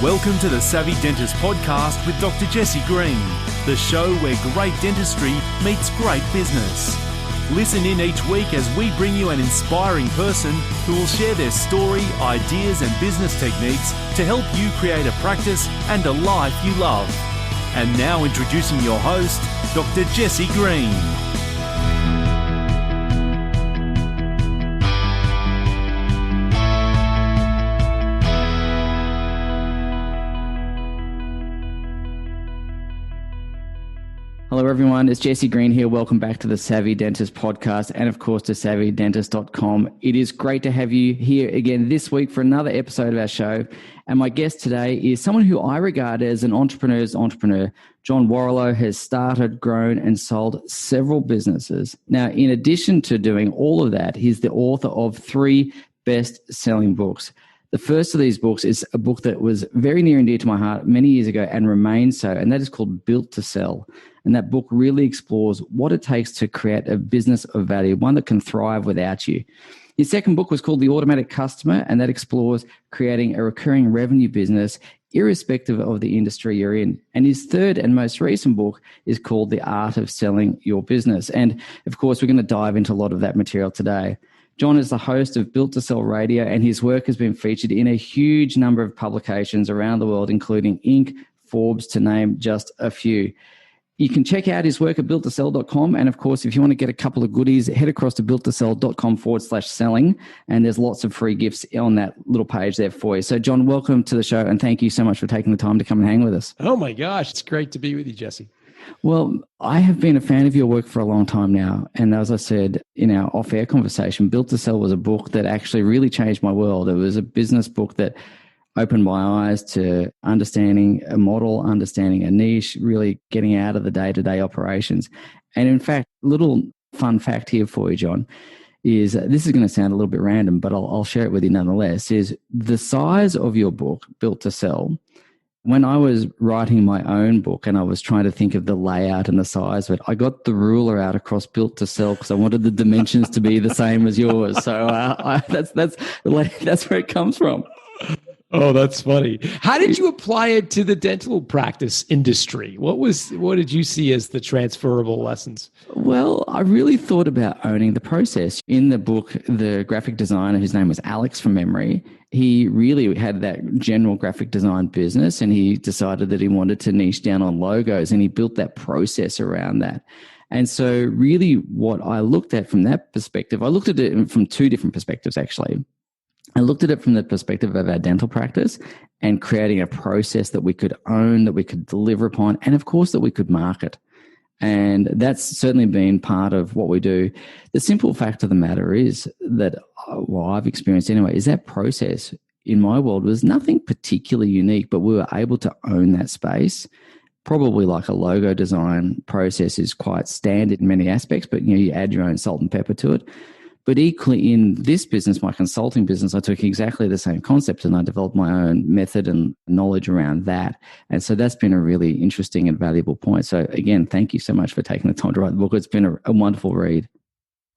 Welcome to the Savvy Dentist Podcast with Dr. Jesse Green, the show where great dentistry meets great business. Listen in each week as we bring you an inspiring person who will share their story, ideas and business techniques to help you create a practice and a life you love. And now introducing your host, Dr. Jesse Green. Hello everyone, it's Jesse Green here. Welcome back to the Savvy Dentist Podcast and of course to savvydentist.com. It is great to have you here again this week for another episode of our show. And my guest today is someone who I regard as an entrepreneur's entrepreneur. John Warrillow has started, grown and sold several businesses. Now, in addition to doing all of that, he's the author of 3 best-selling books. The first of these books is a book that was very near and dear to my heart many years ago and remains so, and that is called Built to Sell. And that book really explores what it takes to create a business of value, one that can thrive without you. His second book was called The Automatic Customer, and that explores creating a recurring revenue business irrespective of the industry you're in. And his third and most recent book is called The Art of Selling Your Business. And of course, we're going to dive into a lot of that material today. John is the host of Built to Sell Radio, and his work has been featured in a huge number of publications around the world, including Inc., Forbes, to name just a few. You can check out his work at builttosell.com. And of course, if you want to get a couple of goodies, head across to builttosell.com/selling. And there's lots of free gifts on that little page there for you. So John, welcome to the show. And thank you so much for taking the time to come and hang with us. Oh my gosh. It's great to be with you, Jesse. Well, I have been a fan of your work for a long time now. And as I said in our off-air conversation, Built to Sell was a book that actually really changed my world. It was a business book that opened my eyes to understanding a model, understanding a niche, really getting out of the day-to-day operations. And in fact, little fun fact here for you, John, is this is going to sound a little bit random, but I'll share it with you nonetheless, is the size of your book, Built to Sell. When I was writing my own book and I was trying to think of the layout and the size of it, I got the ruler out across Built to Sell because I wanted the dimensions to be the same as yours. So that's where it comes from. Oh, that's funny. How did you apply it to the dental practice industry? What did you see as the transferable lessons? Well, I really thought about owning the process. In the book, the graphic designer, whose name was Alex from memory, he really had that general graphic design business and he decided that he wanted to niche down on logos and he built that process around that. And so really what I looked at from that perspective, I looked at it from 2 different perspectives actually. I looked at it from the perspective of our dental practice and creating a process that we could own, that we could deliver upon, and of course that we could market. And that's certainly been part of what we do. The simple fact of the matter is that, well, I've experienced anyway, is that process in my world was nothing particularly unique, but we were able to own that space. Probably like a logo design process is quite standard in many aspects, but you add your own salt and pepper to it. But equally in this business, my consulting business, I took exactly the same concept and I developed my own method and knowledge around that. And so that's been a really interesting and valuable point. So again, thank you so much for taking the time to write the book. It's been a wonderful read.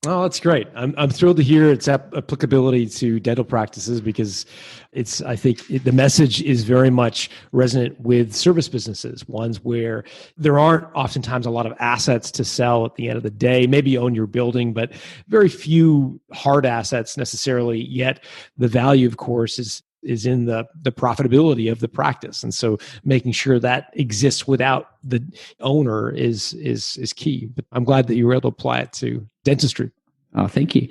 Oh, that's great. I'm thrilled to hear its applicability to dental practices because I think the message is very much resonant with service businesses, ones where there aren't oftentimes a lot of assets to sell at the end of the day. Maybe you own your building, but very few hard assets necessarily, yet the value, of course, is in the profitability of the practice. And so making sure that exists without the owner is key. But I'm glad that you were able to apply it to dentistry. Oh, thank you.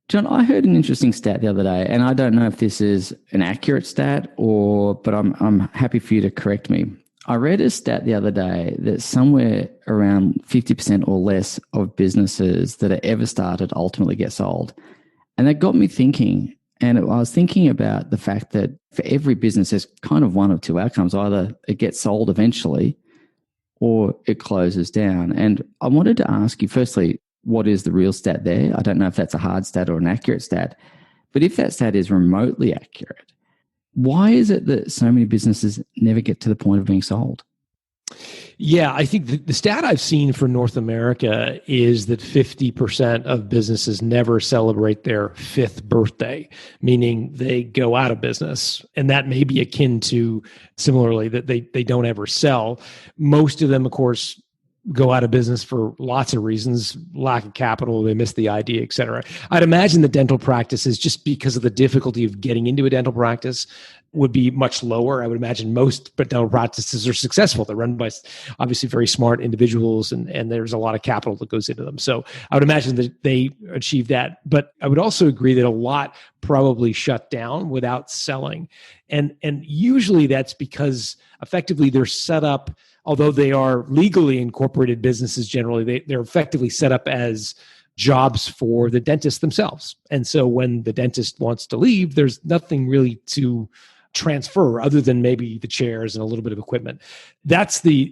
John, I heard an interesting stat the other day, and I don't know if this is an accurate stat but I'm happy for you to correct me. I read a stat the other day that somewhere around 50% or less of businesses that are ever started ultimately get sold. And that got me thinking. And I was thinking about the fact that for every business, there's kind of one of 2 outcomes. Either it gets sold eventually or it closes down. And I wanted to ask you, firstly, what is the real stat there? I don't know if that's a hard stat or an accurate stat. But if that stat is remotely accurate, why is it that so many businesses never get to the point of being sold? Yeah, I think the stat I've seen for North America is that 50% of businesses never celebrate their fifth birthday, meaning they go out of business. And that may be akin to, similarly, that they don't ever sell. Most of them, of course, go out of business for lots of reasons, lack of capital, they miss the idea, et cetera. I'd imagine the dental practices, just because of the difficulty of getting into a dental practice, would be much lower. I would imagine most dental practices are successful. They're run by obviously very smart individuals, and there's a lot of capital that goes into them. So I would imagine that they achieve that. But I would also agree that a lot probably shut down without selling. And usually that's because effectively they're set up, although they are legally incorporated businesses generally, they're effectively set up as jobs for the dentist themselves. And so when the dentist wants to leave, there's nothing really to transfer other than maybe the chairs and a little bit of equipment. That's the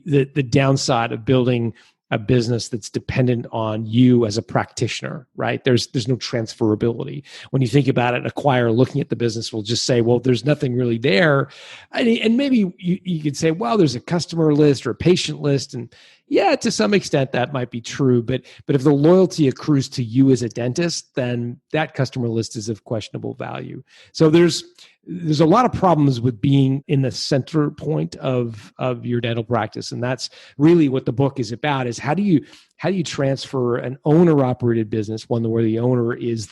downside of building a business that's dependent on you as a practitioner, right? There's no transferability. When you think about it, an acquirer looking at the business will just say, well, there's nothing really there. And maybe you could say, well, there's a customer list or a patient list. And yeah, to some extent that might be true. But if the loyalty accrues to you as a dentist, then that customer list is of questionable value. So there's a lot of problems with being in the center point of your dental practice. And that's really what the book is about, is how do you transfer an owner-operated business, one where the owner is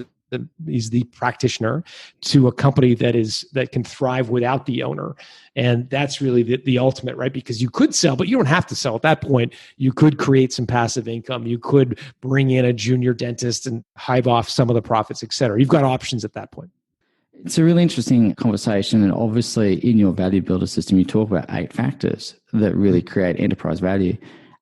the practitioner, to a company that can thrive without the owner. And that's really the ultimate, right? Because you could sell, but you don't have to sell. At that point, you could create some passive income. You could bring in a junior dentist and hive off some of the profits, et cetera. You've got options at that point. It's a really interesting conversation. And obviously in your value builder system, you talk about 8 factors that really create enterprise value.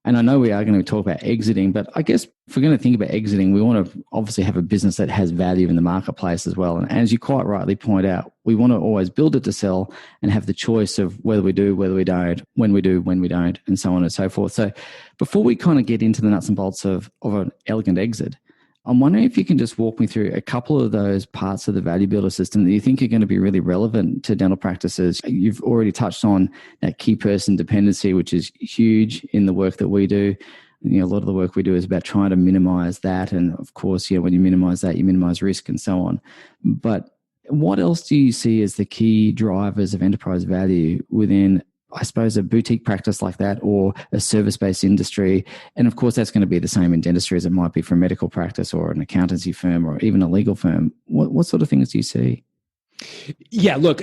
And I know we are going to talk about exiting, but I guess if we're going to think about exiting, we want to obviously have a business that has value in the marketplace as well. And as you quite rightly point out, we want to always build it to sell and have the choice of whether we do, whether we don't, when we do, when we don't, and so on and so forth. So before we kind of get into the nuts and bolts of an elegant exit, I'm wondering if you can just walk me through a couple of those parts of the value builder system that you think are going to be really relevant to dental practices. You've already touched on that key person dependency, which is huge in the work that we do. A lot of the work we do is about trying to minimize that. And of course, when you minimize that, you minimize risk and so on. But what else do you see as the key drivers of enterprise value within, I suppose, a boutique practice like that, or a service-based industry? And of course, that's going to be the same in dentistry as it might be for a medical practice or an accountancy firm or even a legal firm. What sort of things do you see? Yeah, look,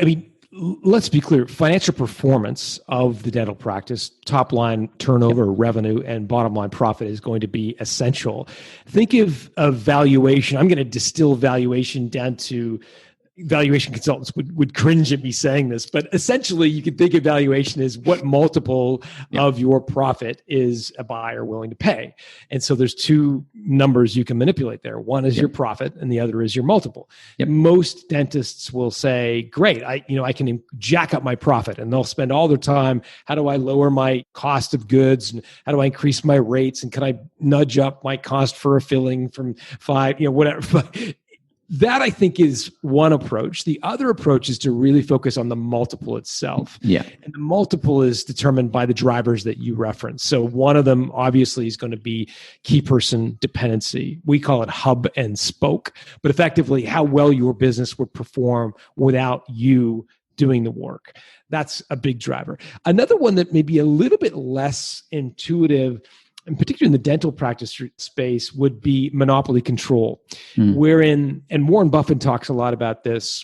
let's be clear. Financial performance of the dental practice, top line turnover, revenue, and bottom line profit is going to be essential. Think of valuation. I'm going to distill valuation down to, valuation consultants would cringe at me saying this, but essentially you can think of valuation as what multiple of your profit is a buyer willing to pay. And so there's 2 numbers you can manipulate there. One is your profit and the other is your multiple. Most dentists will say, great, I can jack up my profit, and they'll spend all their time, how do I lower my cost of goods, and how do I increase my rates, and can I nudge up my cost for a filling from 5, whatever. That, I think, is one approach. The other approach is to really focus on the multiple itself. Yeah. And the multiple is determined by the drivers that you reference. So one of them obviously is going to be key person dependency. We call it hub and spoke, but effectively how well your business would perform without you doing the work. That's a big driver. Another one that may be a little bit less intuitive, and particularly in the dental practice space, would be monopoly control, wherein, and Warren Buffett talks a lot about this,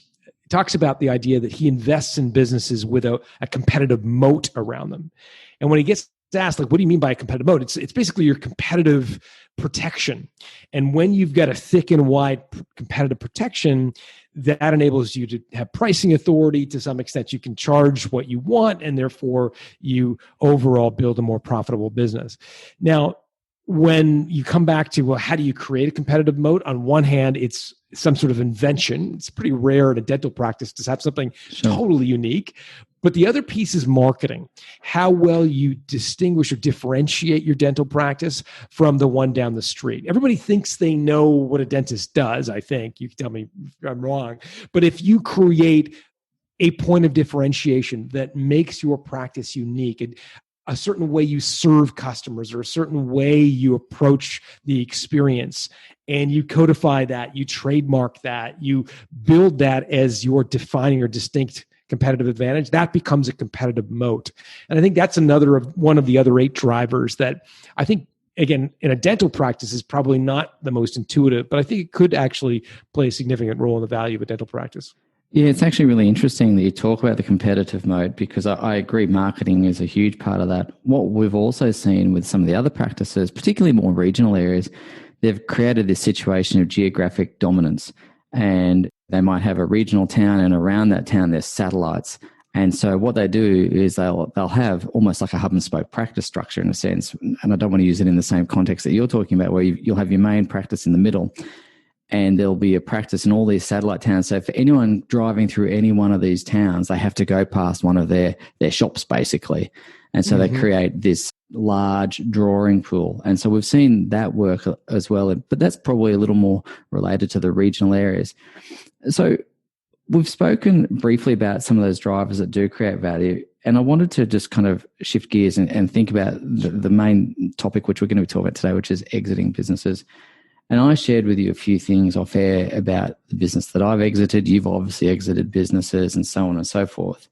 talks about the idea that he invests in businesses with a competitive moat around them. And when he gets asked, what do you mean by a competitive moat? It's basically your competitive protection. And when you've got a thick and wide competitive protection, that enables you to have pricing authority. To some extent, you can charge what you want, and therefore you overall build a more profitable business. Now, when you come back to, well, how do you create a competitive moat? On one hand, it's some sort of invention. It's pretty rare in a dental practice to have something totally unique. But the other piece is marketing. How well you distinguish or differentiate your dental practice from the one down the street. Everybody thinks they know what a dentist does, I think. You can tell me if I'm wrong. But if you create a point of differentiation that makes your practice unique, a certain way you serve customers or a certain way you approach the experience, and you codify that, you trademark that, you build that as your defining or distinct competitive advantage, that becomes a competitive moat. And I think that's one of the other 8 drivers that I think, again, in a dental practice is probably not the most intuitive, but I think it could actually play a significant role in the value of a dental practice. Yeah, it's actually really interesting that you talk about the competitive mode, because I agree marketing is a huge part of that. What we've also seen with some of the other practices, particularly more regional areas, they've created this situation of geographic dominance, and they might have a regional town, and around that town there's satellites. And so what they do is they'll have almost like a hub and spoke practice structure in a sense. And I don't want to use it in the same context that you're talking about, where you'll have your main practice in the middle, and there'll be a practice in all these satellite towns. So for anyone driving through any one of these towns, they have to go past one of their shops, basically. And so they create this large drawing pool. And so we've seen that work as well. But that's probably a little more related to the regional areas. So we've spoken briefly about some of those drivers that do create value. And I wanted to just kind of shift gears and think about the main topic, which we're going to be talking about today, which is exiting businesses. And I shared with you a few things off air about the business that I've exited. You've obviously exited businesses and so on and so forth.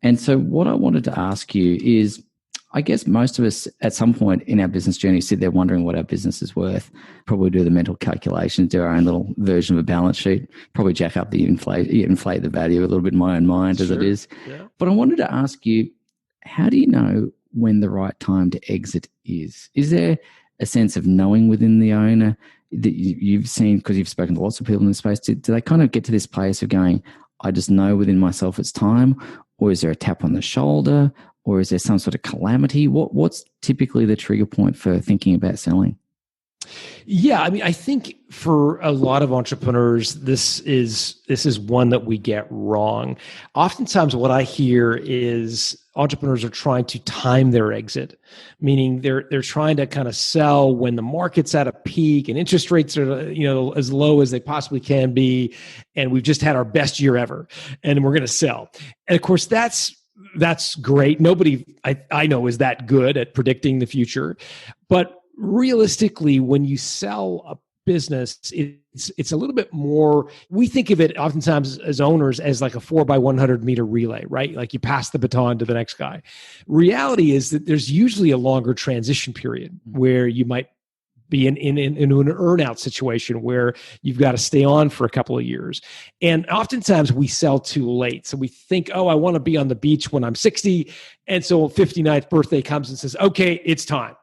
And so what I wanted to ask you is, I guess most of us at some point in our business journey sit there wondering what our business is worth, probably do the mental calculations, do our own little version of a balance sheet, probably jack up the inflate the value a little bit in my own mind as it is. Yeah. But I wanted to ask you, how do you know when the right time to exit is? Is there a sense of knowing within the owner that you've seen, because you've spoken to lots of people in this space, do they kind of get to this place of going, I just know within myself it's time? Or is there a tap on the shoulder? Or is there some sort of calamity? What's typically the trigger point for thinking about selling? Yeah, I mean, I think for a lot of entrepreneurs, this is one that we get wrong. Oftentimes what I hear is entrepreneurs are trying to time their exit, meaning they're trying to kind of sell when the market's at a peak and interest rates are, as low as they possibly can be, and we've just had our best year ever, and we're going to sell. And of course, that's great. Nobody I know is that good at predicting the future, but realistically, when you sell a business, it's a little bit more. We think of it oftentimes as owners as like a 4x100 meter relay, right? Like you pass the baton to the next guy. Reality is that there's usually a longer transition period where you might be in an earn-out situation where you've got to stay on for a couple of years. And oftentimes we sell too late. So we think, I want to be on the beach when I'm 60. And so 59th birthday comes and says, okay, it's time.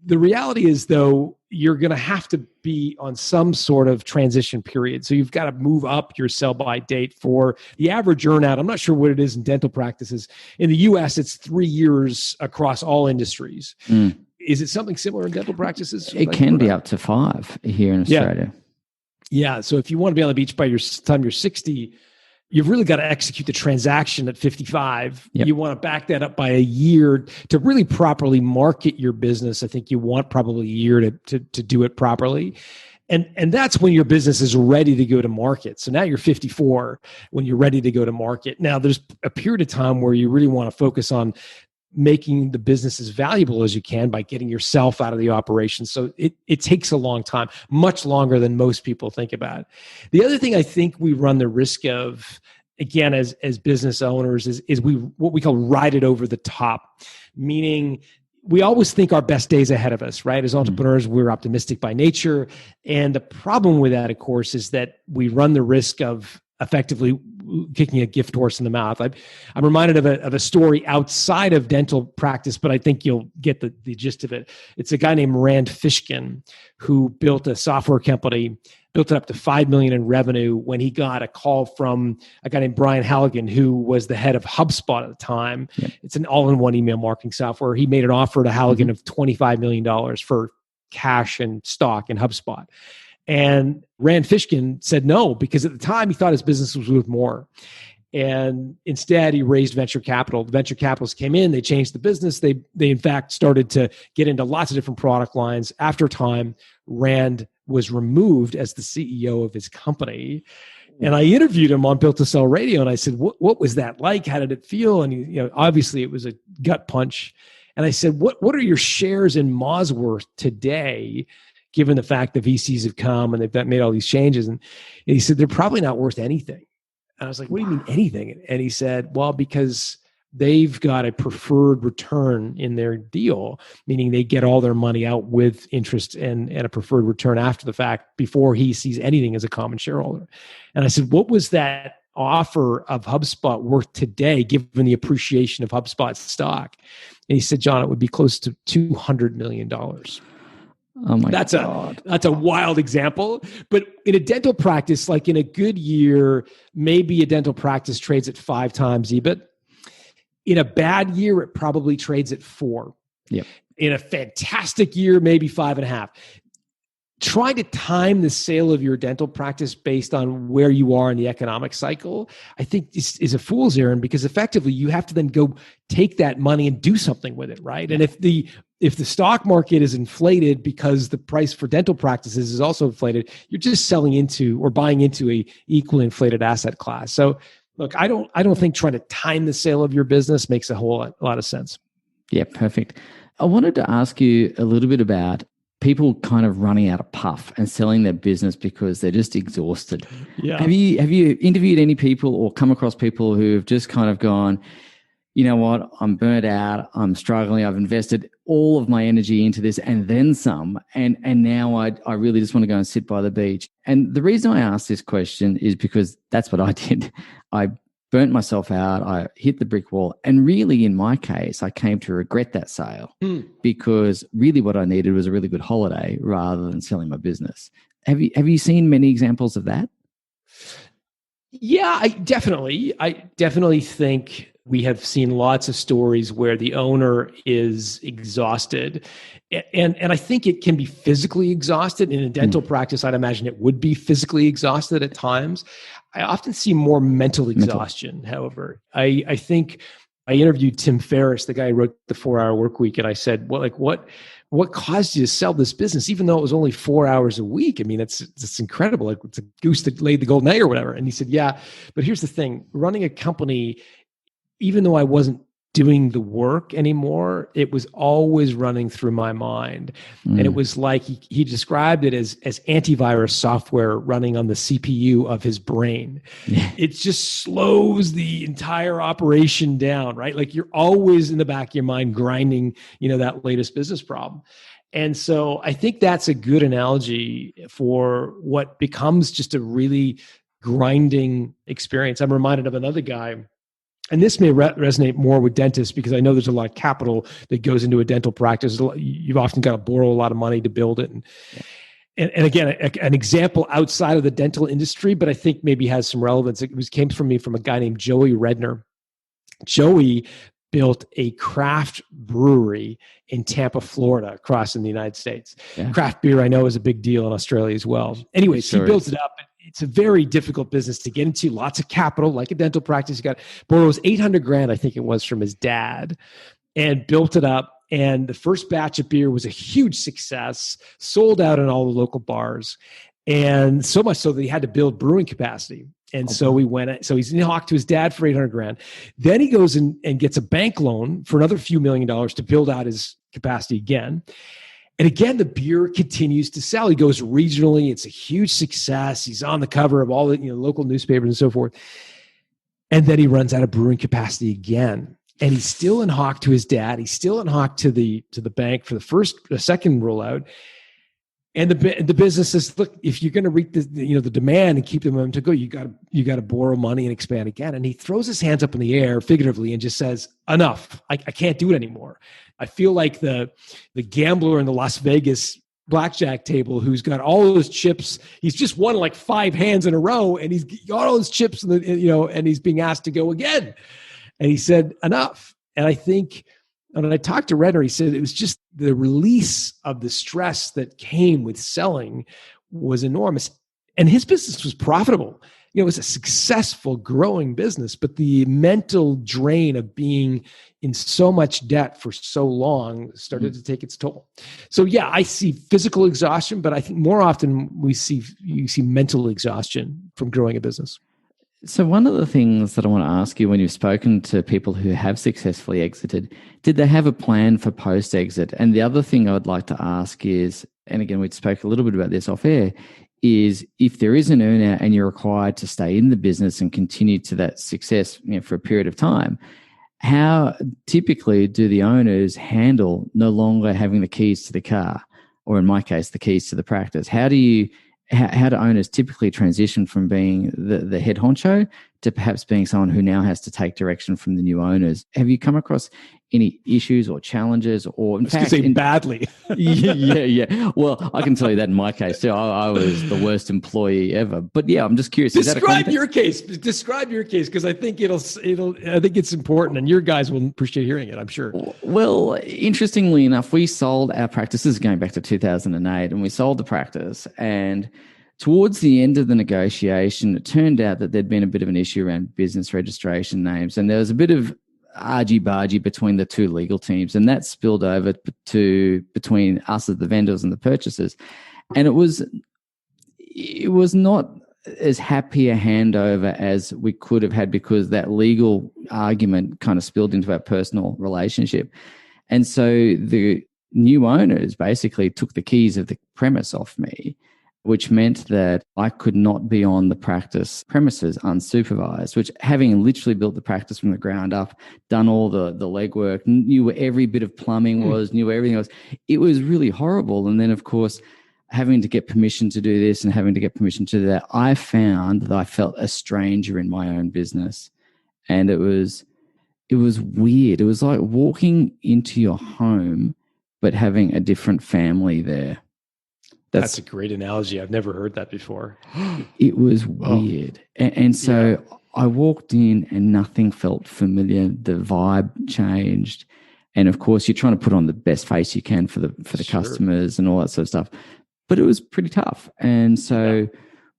The reality is, though, you're going to have to be on some sort of transition period. So you've got to move up your sell-by date for the average earn-out. I'm not sure what it is in dental practices. In the U.S., it's 3 years across all industries. Is it something similar in dental practices? It can be up to 5 here in Australia. Yeah. So if you want to be on the beach by your time you're 60, you've really got to execute the transaction at 55. Yep. You want to back that up by a year to really properly market your business. I think you want probably a year to do it properly. And that's when your business is ready to go to market. So now you're 54 when you're ready to go to market. Now there's a period of time where you really want to focus on making the business as valuable as you can by getting yourself out of the operation. So it takes a long time, much longer than most people think about. The other thing I think we run the risk of, again, as business owners, is what we call ride it over the top, meaning we always think our best days ahead of us, right? As entrepreneurs, we're optimistic by nature. And the problem with that, of course, is that we run the risk of effectively kicking a gift horse in the mouth. I'm reminded of a story outside of dental practice, but I think you'll get the gist of it. It's a guy named Rand Fishkin who built a software company, built it up to $5 million in revenue when he got a call from a guy named Brian Halligan, who was the head of HubSpot at the time. Yeah. It's an all-in-one email marketing software. He made an offer to Halligan of $25 million for cash and stock in HubSpot. And Rand Fishkin said no, because at the time he thought his business was worth more. And instead he raised venture capital. The venture capitalists came in, they changed the business. They in fact started to get into lots of different product lines. After time, Rand was removed as the CEO of his company. And I interviewed him on Built to Sell Radio, and I said, what was that like? How did it feel? And obviously it was a gut punch. And I said, what are your shares in Moz worth today, given the fact the VCs have come and they've made all these changes? And he said, they're probably not worth anything. And I was like, what do you mean anything? And he said, well, because they've got a preferred return in their deal, meaning they get all their money out with interest and a preferred return after the fact before he sees anything as a common shareholder. And I said, what was that offer of HubSpot worth today, given the appreciation of HubSpot stock? And he said, John, it would be close to $200 million. Oh my God. That's a wild example. But in a dental practice, like in a good year, maybe a dental practice trades at 5 times EBIT. In a bad year, it probably trades at 4. Yep. In a fantastic year, maybe 5.5. Trying to time the sale of your dental practice based on where you are in the economic cycle, I think is a fool's errand, because effectively you have to then go take that money and do something with it, right? And if the stock market is inflated because the price for dental practices is also inflated, you're just selling into or buying into a equally inflated asset class. So look, I don't think trying to time the sale of your business makes a whole lot of sense. Yeah, perfect. I wanted to ask you a little bit about people kind of running out of puff and selling their business because they're just exhausted. Yeah. Have you interviewed any people or come across people who have just kind of gone, you know what, I'm burnt out, I'm struggling, I've invested all of my energy into this and then some, and now I really just want to go and sit by the beach. And the reason I asked this question is because that's what I did. I burnt myself out, I hit the brick wall, and really in my case, I came to regret that sale because really what I needed was a really good holiday rather than selling my business. Have you seen many examples of that? Yeah, I definitely think we have seen lots of stories where the owner is exhausted. And I think it can be physically exhausted. In a dental practice, I'd imagine it would be physically exhausted at times. I often see more mental exhaustion, however. I think I interviewed Tim Ferriss, the guy who wrote The 4-Hour Workweek, and I said, well, like what caused you to sell this business, even though it was only 4 hours a week? I mean, it's incredible. Like it's a goose that laid the golden egg or whatever. And he said, yeah, but here's the thing. Running a company, even though I wasn't doing the work anymore, it was always running through my mind. And it was like he described it as antivirus software running on the CPU of his brain. Yeah. It just slows the entire operation down, right? Like you're always in the back of your mind grinding, that latest business problem. And so I think that's a good analogy for what becomes just a really grinding experience. I'm reminded of another guy, and this may resonate more with dentists because I know there's a lot of capital that goes into a dental practice. You've often got to borrow a lot of money to build it. And again, an example outside of the dental industry, but I think maybe has some relevance. It came from a guy named Joey Redner. Joey built a craft brewery in Tampa, Florida, across in the United States. Yeah. Craft beer, I know, is a big deal in Australia as well. Anyways, he builds it up. It's a very difficult business to get into. Lots of capital, like a dental practice. He borrows $800,000, I think it was, from his dad, and built it up. And the first batch of beer was a huge success, sold out in all the local bars, and so much so that he had to build brewing capacity. And so he's in hawk to his dad for $800,000. Then he goes and gets a bank loan for another few $1 million to build out his capacity again. And again, the beer continues to sell. He goes regionally. It's a huge success. He's on the cover of all the local newspapers and so forth. And then he runs out of brewing capacity again. And he's still in hawk to his dad. He's still in hawk to the bank for the second rollout. And the business says, look, if you're going to reach the demand and keep the momentum to go, you got to borrow money and expand again. And he throws his hands up in the air figuratively and just says, enough. I can't do it anymore. I feel like the gambler in the Las Vegas blackjack table who's got all those chips. He's just won like 5 hands in a row, and he's got all those chips, and he's being asked to go again. And he said, enough. And I think, and when I talked to Redner, he said it was just the release of the stress that came with selling was enormous. And his business was profitable. It was a successful, growing business, but the mental drain of being in so much debt for so long started to take its toll. So yeah, I see physical exhaustion, but I think more often you see mental exhaustion from growing a business. So one of the things that I want to ask you when you've spoken to people who have successfully exited, did they have a plan for post-exit? And the other thing I would like to ask is, and again, we spoke a little bit about this off air, is if there is an earnout and you're required to stay in the business and continue to that success, for a period of time, how typically do the owners handle no longer having the keys to the car, or in my case, the keys to the practice? How do owners typically transition from being the head honcho to perhaps being someone who now has to take direction from the new owners? Have you come across any issues or challenges, or in fact, badly? yeah. Well, I can tell you that in my case too. I was the worst employee ever. But yeah, I'm just curious. Describe your case. Describe your case, because I think I think it's important, and your guys will appreciate hearing it, I'm sure. Well, interestingly enough, we sold our practices going back to 2008, and we sold the practice. And towards the end of the negotiation, it turned out that there'd been a bit of an issue around business registration names, and there was a bit of argy-bargy between the two legal teams, and that spilled over to between us as the vendors and the purchasers. And it was not as happy a handover as we could have had, because that legal argument kind of spilled into our personal relationship. And so the new owners basically took the keys of the premise off me, which meant that I could not be on the practice premises unsupervised, which, having literally built the practice from the ground up, done all the legwork, knew where every bit of plumbing was, knew where everything was, it was really horrible. And then, of course, having to get permission to do this and having to get permission to do that, I found that I felt a stranger in my own business. And it was weird. It was like walking into your home, but having a different family there. That's a great analogy. I've never heard that before. It was weird. And so I walked in and nothing felt familiar. The vibe changed. And of course, you're trying to put on the best face you can for the customers and all that sort of stuff. But it was pretty tough. And so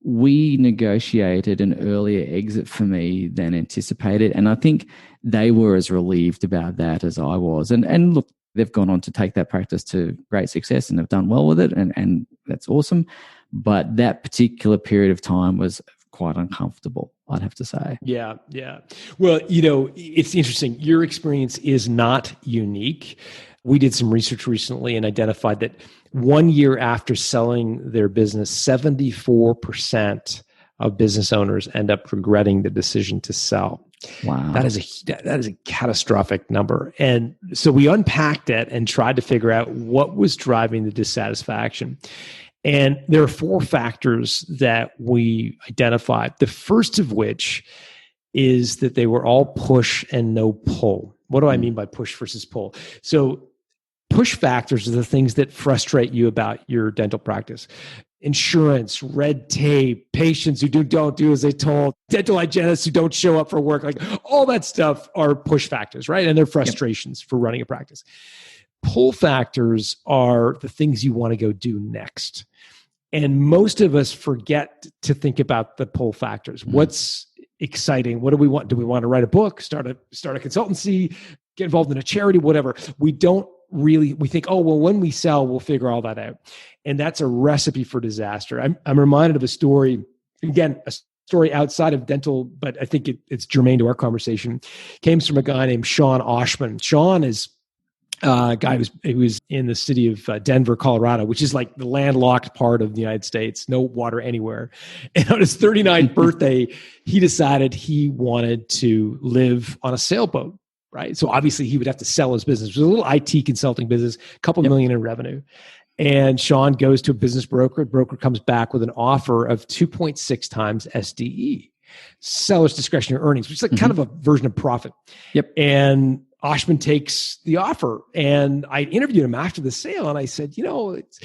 we negotiated an earlier exit for me than anticipated. And I think they were as relieved about that as I was. And look, they've gone on to take that practice to great success and have done well with it, and that's awesome. But that particular period of time was quite uncomfortable, I'd have to say. Yeah. Well, it's interesting. Your experience is not unique. We did some research recently and identified that 1 year after selling their business, 74% of business owners end up regretting the decision to sell. Wow. That is a catastrophic number. And so we unpacked it and tried to figure out what was driving the dissatisfaction. And there are 4 factors that we identified. The first of which is that they were all push and no pull. What do I mean by push versus pull? So push factors are the things that frustrate you about your dental practice. Insurance, red tape, patients who don't do as they told, dental hygienists who don't show up for work, like all that stuff are push factors, right? And they're frustrations for running a practice. Pull factors are the things you want to go do next. And most of us forget to think about the pull factors. What's exciting? What do we want? Do we want to write a book, start a consultancy, get involved in a charity, whatever? We think, oh, well, when we sell, we'll figure all that out. And that's a recipe for disaster. I'm reminded of a story, again, a story outside of dental, but I think it's germane to our conversation. Came from a guy named Sean Oshman. Sean is a guy who was in the city of Denver, Colorado, which is like the landlocked part of the United States, no water anywhere. And on his 39th birthday, he decided he wanted to live on a sailboat. Right. So obviously he would have to sell his business. It was a little IT consulting business, a couple million in revenue. And Sean goes to a business broker. The broker comes back with an offer of 2.6 times SDE, seller's discretionary earnings, which is like kind of a version of profit. Yep. And Oshman takes the offer. And I interviewed him after the sale. And I said, it's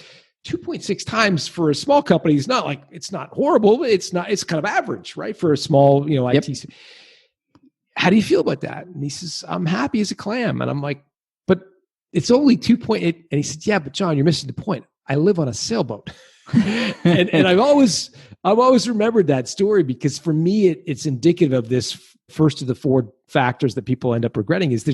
2.6 times for a small company. It's not horrible. It's kind of average, right? For a small, IT. How do you feel about that? And he says, I'm happy as a clam. And I'm like, but it's only 2.8. And he said, yeah, but John, you're missing the point. I live on a sailboat. and I've always remembered that story, because for me, it's indicative of this first of the 4 factors that people end up regretting is they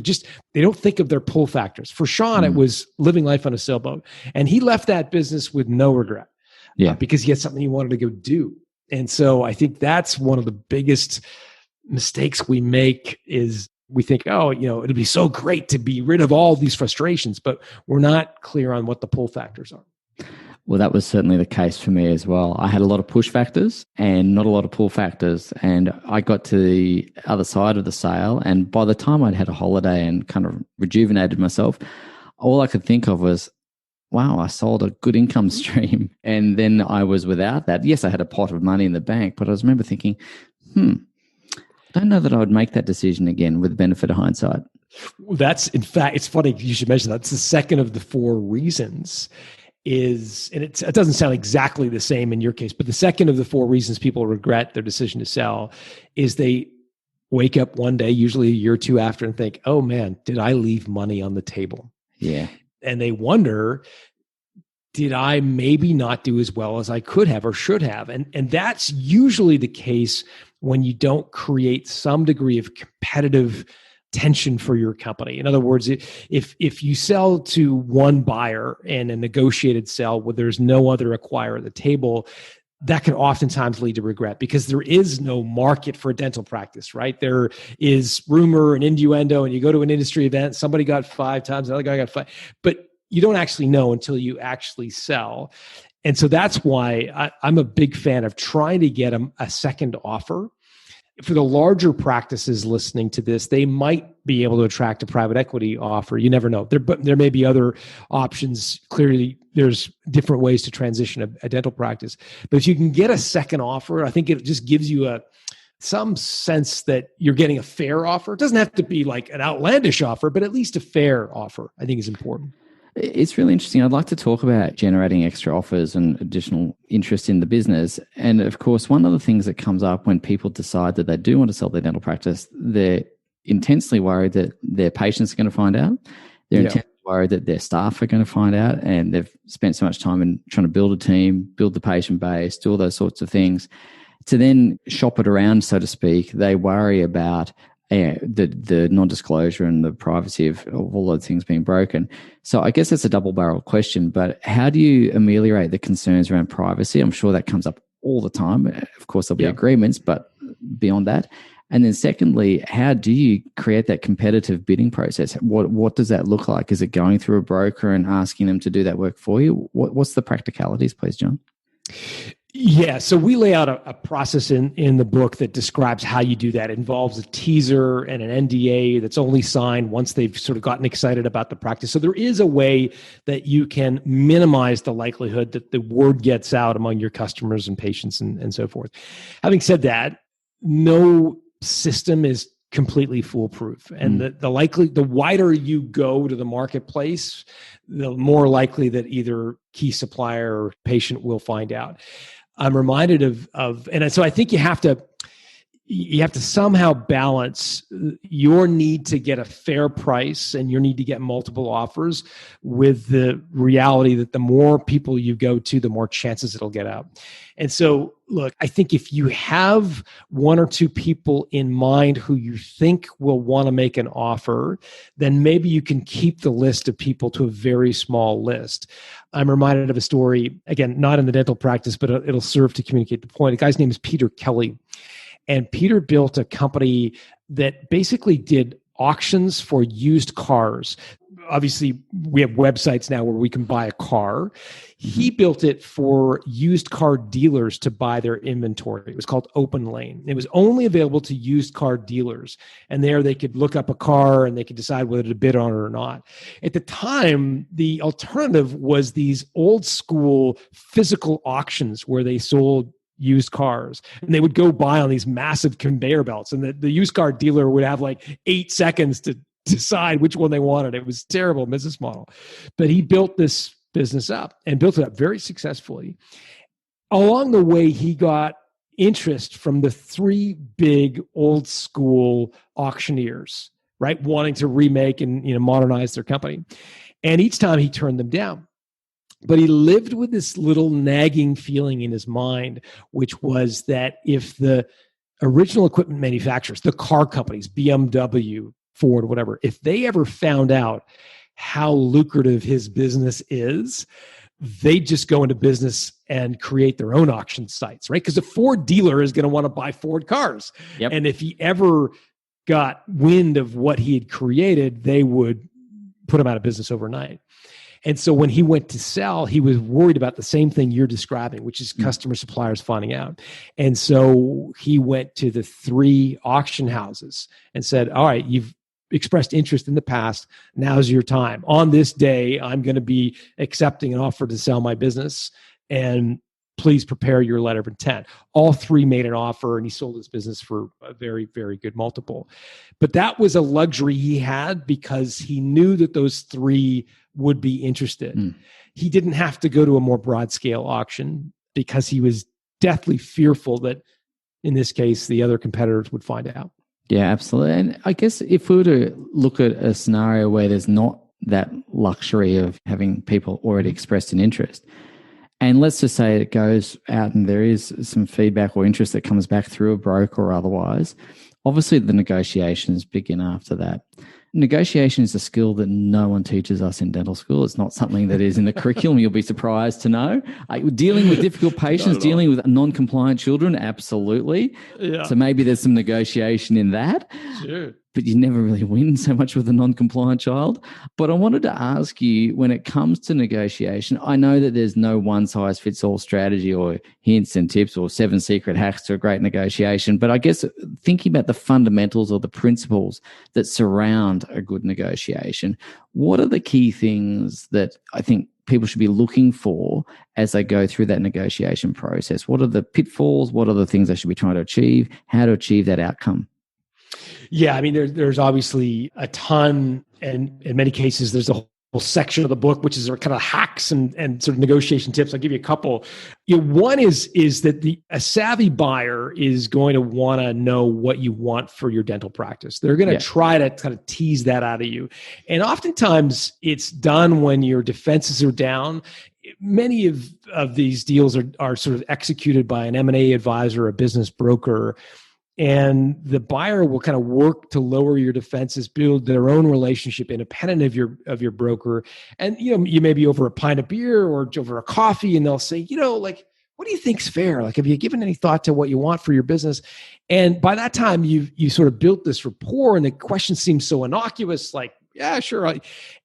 don't think of their pull factors. For Sean, it was living life on a sailboat. And he left that business with no regret because he had something he wanted to go do. And so I think that's one of the biggest mistakes we make is we think, oh, it'd be so great to be rid of all these frustrations, but we're not clear on what the pull factors are. Well, that was certainly the case for me as well. I had a lot of push factors and not a lot of pull factors. And I got to the other side of the sale. And by the time I'd had a holiday and kind of rejuvenated myself, all I could think of was, wow, I sold a good income stream. And then I was without that. Yes, I had a pot of money in the bank, but I remember thinking, I don't know that I would make that decision again with the benefit of hindsight. That's, in fact, it's funny you should mention that. It's the second of the 4 reasons and it doesn't sound exactly the same in your case, but the second of the 4 reasons people regret their decision to sell is they wake up one day, usually a year or 2 after, and think, oh man, did I leave money on the table? Yeah. And they wonder, did I maybe not do as well as I could have or should have? And that's usually the case when you don't create some degree of competitive tension for your company. In other words, if you sell to one buyer in a negotiated sale where there's no other acquirer at the table, that can oftentimes lead to regret because there is no market for a dental practice, right? There is rumor and innuendo, and you go to an industry event, somebody got 5 times, another guy got 5, but you don't actually know until you actually sell. And so that's why I'm a big fan of trying to get a second offer. For the larger practices listening to this, they might be able to attract a private equity offer. You never know. There may be other options. Clearly, there's different ways to transition a dental practice. But if you can get a second offer, I think it just gives you some sense that you're getting a fair offer. It doesn't have to be like an outlandish offer, but at least a fair offer, I think is important. It's really interesting. I'd like to talk about generating extra offers and additional interest in the business. And of course, one of the things that comes up when people decide that they do want to sell their dental practice, they're intensely worried that their patients are going to find out. They're intensely worried that their staff are going to find out. And they've spent so much time in trying to build a team, build the patient base, do all those sorts of things. To then shop it around, so to speak, they worry about the non-disclosure and the privacy of all those things being broken. So I guess that's a double-barreled question, but how do you ameliorate the concerns around privacy? I'm sure that comes up all the time. Of course, there'll be agreements, but beyond that. And then secondly, how do you create that competitive bidding process? What does that look like? Is it going through a broker and asking them to do that work for you? What's the practicalities, please, John? Yeah, so we lay out a process in the book that describes how you do that. It involves a teaser and an NDA that's only signed once they've sort of gotten excited about the practice. So there is a way that you can minimize the likelihood that the word gets out among your customers and patients and so forth. Having said that, no system is completely foolproof. And the wider you go to the marketplace, the more likely that either key supplier or patient will find out. I'm reminded of, and so I think you have to somehow balance your need to get a fair price and your need to get multiple offers with the reality that the more people you go to, the more chances it'll get out. And so, look, I think if you have 1 or 2 people in mind who you think will want to make an offer, then maybe you can keep the list of people to a very small list. I'm reminded of a story, again, not in the dental practice, but it'll serve to communicate the point. The guy's name is Peter Kelly. And Peter built a company that basically did auctions for used cars. Obviously, we have websites now where we can buy a car. He built it for used car dealers to buy their inventory. It was called Open Lane. It was only available to used car dealers. And there they could look up a car and they could decide whether to bid on it or not. At the time, the alternative was these old school physical auctions where they sold used cars, and they would go by on these massive conveyor belts, and the used car dealer would have like 8 seconds to decide which one they wanted. It was a terrible business model, but he built this business up and built it up very successfully. Along the way, he got interest from the 3 big old school auctioneers, right, wanting to remake and modernize their company, and each time he turned them down. But he lived with this little nagging feeling in his mind, which was that if the original equipment manufacturers, the car companies, BMW, Ford, whatever, if they ever found out how lucrative his business is, they just go into business and create their own auction sites, right? Because a Ford dealer is going to want to buy Ford cars. Yep. And if he ever got wind of what he had created, they would put him out of business overnight. And so when he went to sell, he was worried about the same thing you're describing, which is customer suppliers finding out. And so he went to the 3 auction houses and said, all right, you've expressed interest in the past. Now's your time. On this day, I'm going to be accepting an offer to sell my business. And please prepare your letter of intent. All 3 made an offer, and he sold his business for a very, very good multiple. But that was a luxury he had because he knew that those 3 would be interested. He didn't have to go to a more broad scale auction because he was deathly fearful that, in this case, the other competitors would find out. Yeah, absolutely. And I guess if we were to look at a scenario where there's not that luxury of having people already expressed an interest, and let's just say it goes out and there is some feedback or interest that comes back through a broker or otherwise, obviously the negotiations begin after that. Negotiation is a skill that no one teaches us in dental school. It's not something that is in the curriculum. You'll be surprised to know. Dealing with difficult patients, dealing with non-compliant children, absolutely. Yeah. So maybe there's some negotiation in that. Sure. But you never really win so much with a non-compliant child. But I wanted to ask you, when it comes to negotiation, I know that there's no one-size-fits-all strategy or hints and tips or 7 secret hacks to a great negotiation. But I guess thinking about the fundamentals or the principles that surround a good negotiation, what are the key things that I think people should be looking for as they go through that negotiation process? What are the pitfalls? What are the things they should be trying to achieve? How to achieve that outcome? Yeah, I mean, there's obviously a ton, and in many cases, there's a whole section of the book, which is kind of hacks and sort of negotiation tips. I'll give you a couple. One is that a savvy buyer is going to want to know what you want for your dental practice. They're going to try to kind of tease that out of you. And oftentimes it's done when your defenses are down. Many of these deals are sort of executed by an M&A advisor, a business broker. And the buyer will kind of work to lower your defenses, build their own relationship independent of your broker. And, you may be over a pint of beer or over a coffee, and they'll say, what do you think's fair? Like, have you given any thought to what you want for your business? And by that time, you sort of built this rapport, and the question seems so innocuous, like, yeah, sure.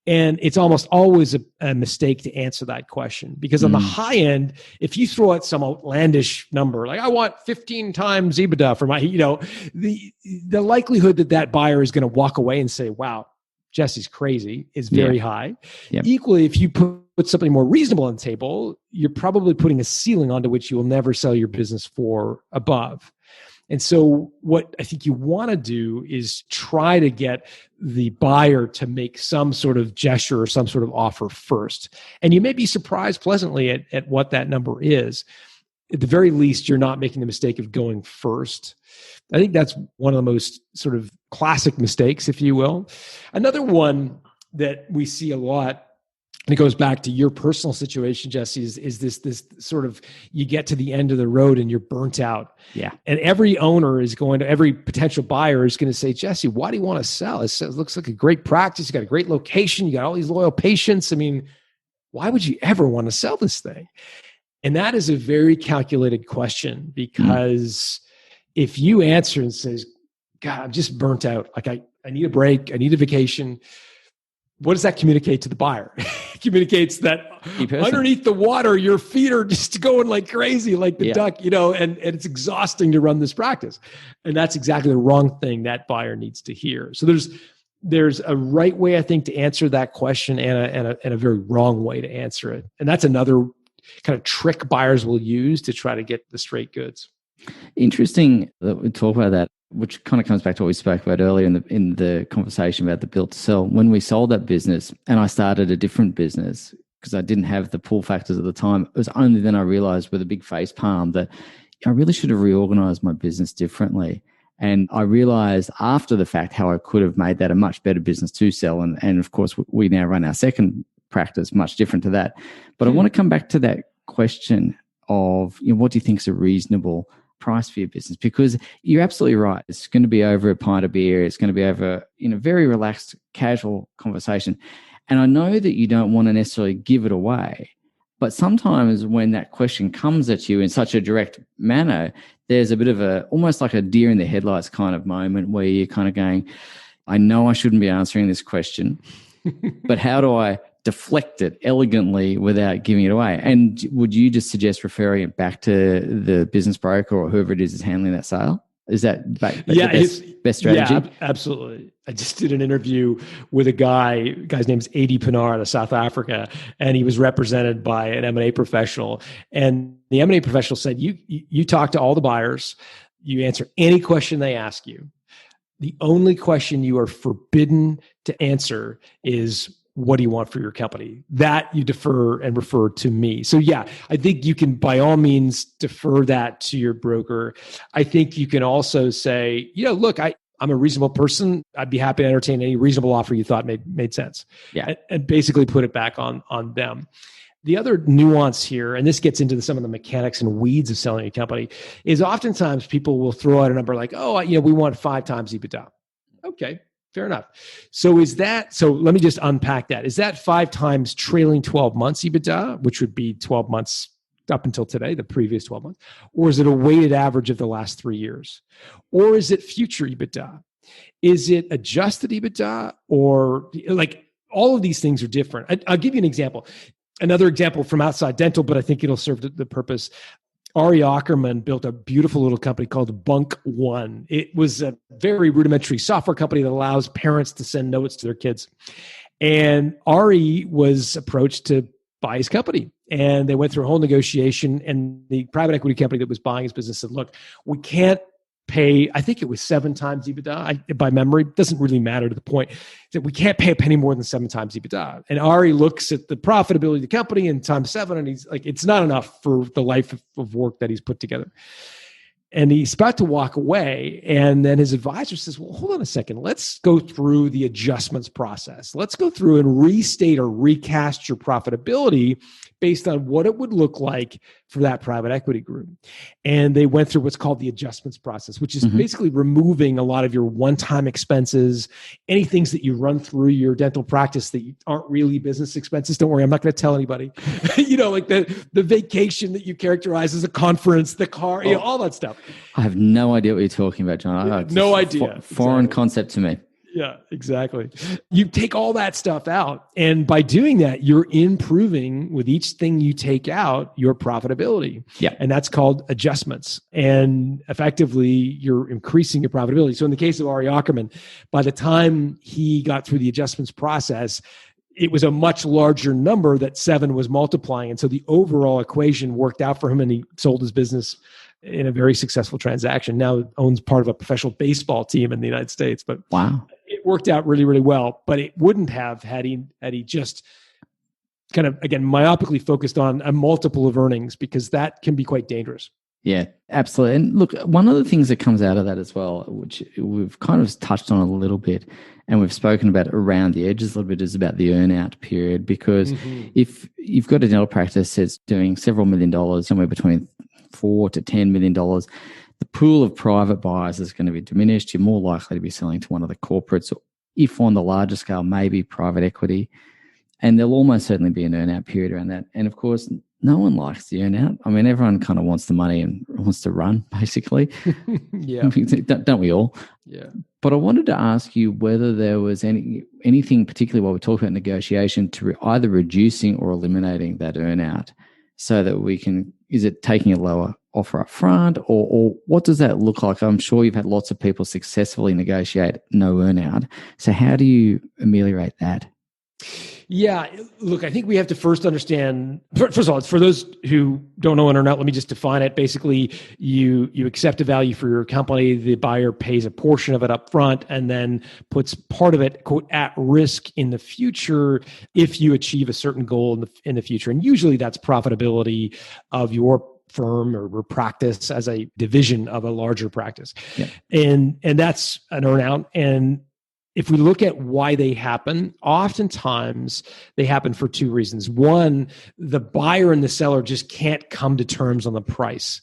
And it's almost always a mistake to answer that question, because on the high end, if you throw out some outlandish number, like I want 15 times EBITDA for my, the likelihood that buyer is going to walk away and say, wow, Jesse's crazy, is very high. Yep. Equally, if you put something more reasonable on the table, you're probably putting a ceiling onto which you will never sell your business for above. And so what I think you want to do is try to get the buyer to make some sort of gesture or some sort of offer first. And you may be surprised pleasantly at what that number is. At the very least, you're not making the mistake of going first. I think that's one of the most sort of classic mistakes, if you will. Another one that we see a lot, and it goes back to your personal situation, Jesse, is this sort of, you get to the end of the road and you're burnt out. Yeah. And every potential buyer is going to say, Jesse, why do you want to sell? It looks like a great practice. You got a great location. You got all these loyal patients. I mean, why would you ever want to sell this thing? And that is a very calculated question, because if you answer and says, God, I'm just burnt out. Like I need a break. I need a vacation. What does that communicate to the buyer? It communicates that underneath the water, your feet are just going like crazy, like the duck, and it's exhausting to run this practice. And that's exactly the wrong thing that buyer needs to hear. So there's a right way, I think, to answer that question and a very wrong way to answer it. And that's another kind of trick buyers will use to try to get the straight goods. Interesting that we talk about that, which kind of comes back to what we spoke about earlier in the conversation about the build to sell. When we sold that business and I started a different business because I didn't have the pull factors at the time, it was only then I realized with a big face palm that I really should have reorganized my business differently. And I realized after the fact how I could have made that a much better business to sell. And of course, we now run our second practice much different to that. But I want to come back to that question of, what do you think is a reasonable price for your business? Because you're absolutely right. It's going to be over a pint of beer. It's going to be over in a very relaxed, casual conversation. And I know that you don't want to necessarily give it away, But sometimes when that question comes at you in such a direct manner, there's a bit of almost like a deer in the headlights kind of moment where you're kind of going, I know I shouldn't be answering this question, but how do I deflect it elegantly without giving it away? And would you just suggest referring it back to the business broker or whoever it is handling that sale? Is that the best strategy? Yeah, absolutely. I just did an interview with a guy's name is Adi Pinar out of South Africa, and he was represented by an M&A professional. And the M&A professional said, you talk to all the buyers, you answer any question they ask you. The only question you are forbidden to answer is, what do you want for your company? That you defer and refer to me. So yeah, I think you can by all means defer that to your broker. I think you can also say, look, I'm a reasonable person. I'd be happy to entertain any reasonable offer you thought made sense. Yeah. And basically put it back on them. The other nuance here, and this gets into some of the mechanics and weeds of selling a company, is oftentimes people will throw out a number like, we want 5 times EBITDA. Okay. Fair enough. So let me just unpack that. Is that 5 times trailing 12 months EBITDA, which would be 12 months up until today, the previous 12 months? Or is it a weighted average of the last 3 years? Or is it future EBITDA? Is it adjusted EBITDA? Or like all of these things are different. I'll give you an example. Another example from outside dental, but I think it'll serve the purpose. Ari Ackerman built a beautiful little company called Bunk One. It was a very rudimentary software company that allows parents to send notes to their kids. And Ari was approached to buy his company. And they went through a whole negotiation. And the private equity company that was buying his business said, look, we can't pay, I think it was 7 times EBITDA. By memory, it doesn't really matter to the point that we can't pay a penny more than 7 times EBITDA. And Ari looks at the profitability of the company and times 7, and he's like, it's not enough for the life of work that he's put together. And he's about to walk away. And then his advisor says, well, hold on a second. Let's go through the adjustments process. Let's go through and restate or recast your profitability based on what it would look like for that private equity group. And they went through what's called the adjustments process, which is basically removing a lot of your one-time expenses, any things that you run through your dental practice that aren't really business expenses. Don't worry, I'm not going to tell anybody. Like the vacation that you characterize as a conference, the car, all that stuff. I have no idea what you're talking about, John. No idea. Foreign concept to me. Yeah, exactly. You take all that stuff out. And by doing that, you're improving with each thing you take out your profitability. Yeah. And that's called adjustments. And effectively, you're increasing your profitability. So in the case of Ari Ackerman, by the time he got through the adjustments process, it was a much larger number that 7 was multiplying. And so the overall equation worked out for him, and he sold his business in a very successful transaction. Now owns part of a professional baseball team in the United States. But wow, it worked out really, really well. But it wouldn't have had he just kind of, again, myopically focused on a multiple of earnings, because that can be quite dangerous. Yeah, absolutely. And look, one of the things that comes out of that as well, which we've kind of touched on a little bit, and we've spoken about around the edges a little bit, is about the earn-out period. Because if you've got a dental practice that's doing several $1 million, somewhere between $4 to $10 million, the pool of private buyers is going to be diminished. You're more likely to be selling to one of the corporates, or if on the larger scale, maybe private equity. And there'll almost certainly be an earn-out period around that. And of course, no one likes the earn-out. I mean, everyone kind of wants the money and wants to run, basically. Yeah. Don't we all? Yeah. But I wanted to ask you whether there was anything, particularly while we talk about negotiation, to either reducing or eliminating that earn-out, so that we can, is it taking a lower offer up front, or what does that look like? I'm sure you've had lots of people successfully negotiate no earn-out. So how do you ameliorate that? Yeah, look, I think we have to first understand, first of all, for those who don't know an earn-out, let me just define it. Basically, you accept a value for your company, the buyer pays a portion of it up front, and then puts part of it, quote, at risk in the future if you achieve a certain goal in the future. And usually that's profitability of your firm or practice as a division of a larger practice. Yeah. And that's an earn-out. And if we look at why they happen, oftentimes they happen for 2 reasons. One, the buyer and the seller just can't come to terms on the price.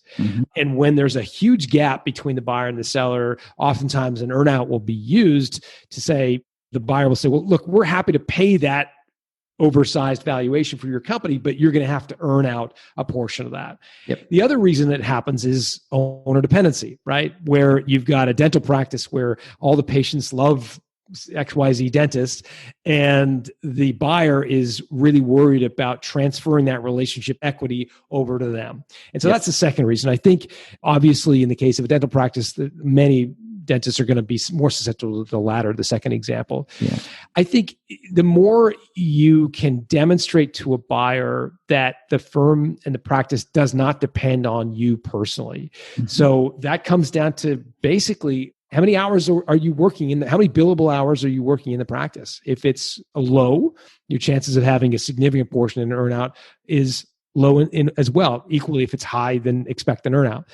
And when there's a huge gap between the buyer and the seller, oftentimes an earn-out will be used to say, the buyer will say, well, look, we're happy to pay that oversized valuation for your company, but you're going to have to earn out a portion of that. Yep. The other reason that happens is owner dependency, right? Where you've got a dental practice where all the patients love XYZ dentist, and the buyer is really worried about transferring that relationship equity over to them. And so that's the second reason. I think, obviously, in the case of a dental practice, that many dentists are going to be more susceptible to the latter, the second example. Yeah. I think the more you can demonstrate to a buyer that the firm and the practice does not depend on you personally. Mm-hmm. So that comes down to basically, how many hours are you working in? How many billable hours are you working in the practice? If it's low, your chances of having a significant portion in earnout is low in as well. Equally, if it's high, then expect an earnout.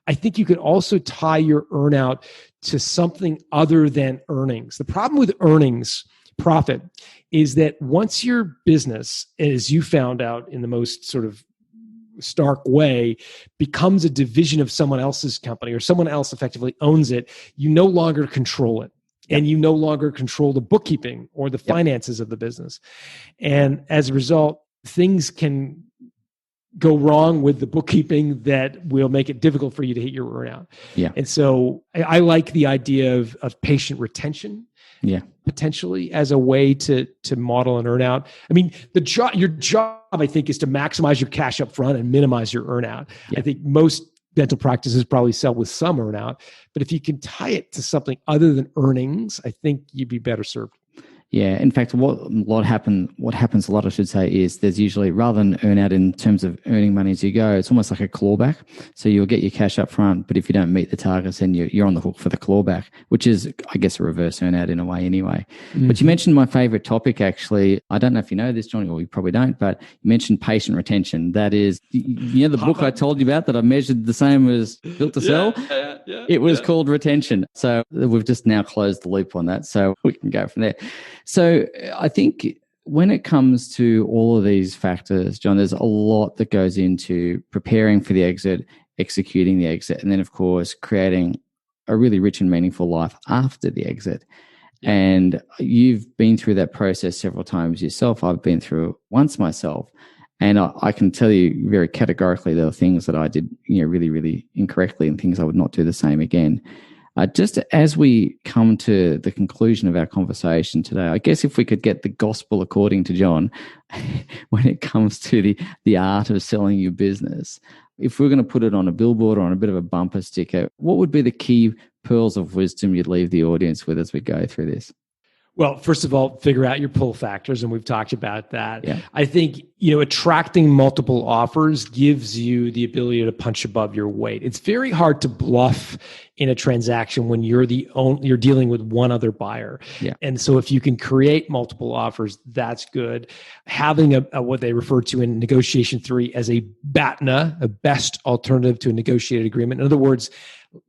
I think you can also tie your earnout to something other than earnings. The problem with earnings, profit, is that once your business, as you found out in the most sort of stark way, becomes a division of someone else's company, or someone else effectively owns it, you no longer control it. And you no longer control the bookkeeping or the finances of the business. And as a result, things can go wrong with the bookkeeping that will make it difficult for you to hit your earnout. Yeah. And so I like the idea of patient retention. Yeah. Potentially as a way to model an earnout. I mean, your job, I think, is to maximize your cash up front and minimize your earnout. Yeah. I think most dental practices probably sell with some earnout, but if you can tie it to something other than earnings, I think you'd be better served. Yeah. In fact, what happens a lot, I should say, is there's usually, rather than earn out in terms of earning money as you go, it's almost like a clawback. So you'll get your cash up front, but if you don't meet the targets, then you're on the hook for the clawback, which is, I guess, a reverse earn out in a way anyway. Mm-hmm. But you mentioned my favorite topic, actually. I don't know if you know this, Johnny, or you probably don't, but you mentioned patient retention. That is, the book I told you about that I measured the same as Built to Sell? It was called Retention. So we've just now closed the loop on that. So we can go from there. So I think when it comes to all of these factors, John, there's a lot that goes into preparing for the exit, executing the exit, and then, of course, creating a really rich and meaningful life after the exit. Yeah. And you've been through that process several times yourself. I've been through it once myself. And I can tell you very categorically there are things that I did really, really incorrectly and things I would not do the same again. Just as we come to the conclusion of our conversation today, I guess if we could get the gospel according to John, when it comes to the art of selling your business, if we're going to put it on a billboard or on a bit of a bumper sticker, what would be the key pearls of wisdom you'd leave the audience with as we go through this? Well, first of all, figure out your pull factors, and we've talked about that. Yeah. I think, attracting multiple offers gives you the ability to punch above your weight. It's very hard to bluff in a transaction when you're dealing with one other buyer. Yeah. And so if you can create multiple offers, that's good. Having a what they refer to in negotiation 3 as a BATNA, a best alternative to a negotiated agreement. In other words,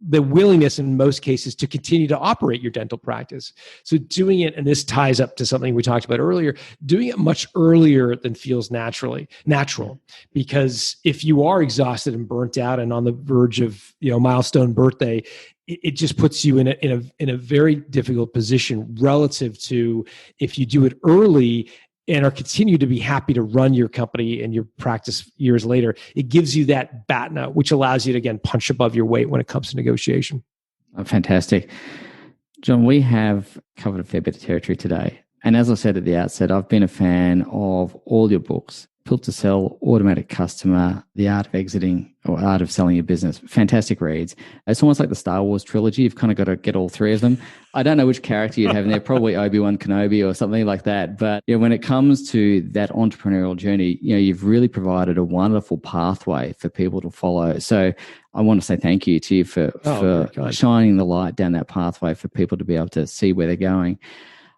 the willingness in most cases to continue to operate your dental practice. So doing it, and this ties up to something we talked about earlier, doing it much earlier than feels natural. Because if you are exhausted and burnt out and on the verge of milestone birthday, it just puts you in a very difficult position relative to if you do it early and are continue to be happy to run your company and your practice years later. It gives you that BATNA, which allows you to, again, punch above your weight when it comes to negotiation. Oh, fantastic. John, we have covered a fair bit of territory today. And as I said at the outset, I've been a fan of all your books. Built to Sell, Automatic Customer, The Art of Exiting or Art of Selling Your Business. Fantastic reads. It's almost like the Star Wars trilogy. You've kind of got to get all three of them. I don't know which character you'd have in there, probably Obi-Wan Kenobi or something like that. But when it comes to that entrepreneurial journey, you've really provided a wonderful pathway for people to follow. So I want to say thank you to you for shining the light down that pathway for people to be able to see where they're going.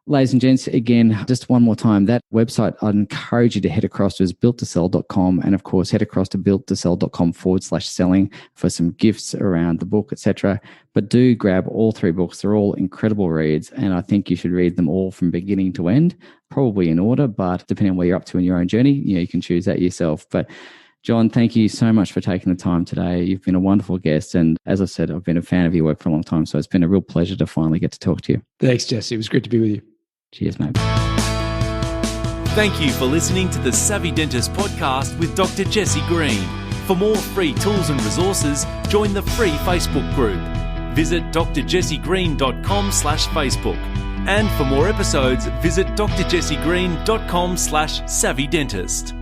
Ladies and gents, again, just one more time, that website I'd encourage you to head across to is builttosell.com, and of course head across to builttosell.com/selling for some gifts around the book, etc. But do grab all 3 books. They're all incredible reads, and I think you should read them all from beginning to end, probably in order, but depending on where you're up to in your own journey, you can choose that yourself. But John, thank you so much for taking the time today. You've been a wonderful guest. And as I said, I've been a fan of your work for a long time. So it's been a real pleasure to finally get to talk to you. Thanks, Jesse. It was great to be with you. Cheers, mate. Thank you for listening to the Savvy Dentist podcast with Dr. Jesse Green. For more free tools and resources, join the free Facebook group. Visit drjessegreen.com/Facebook. And for more episodes, visit drjessegreen.com/savvydentist.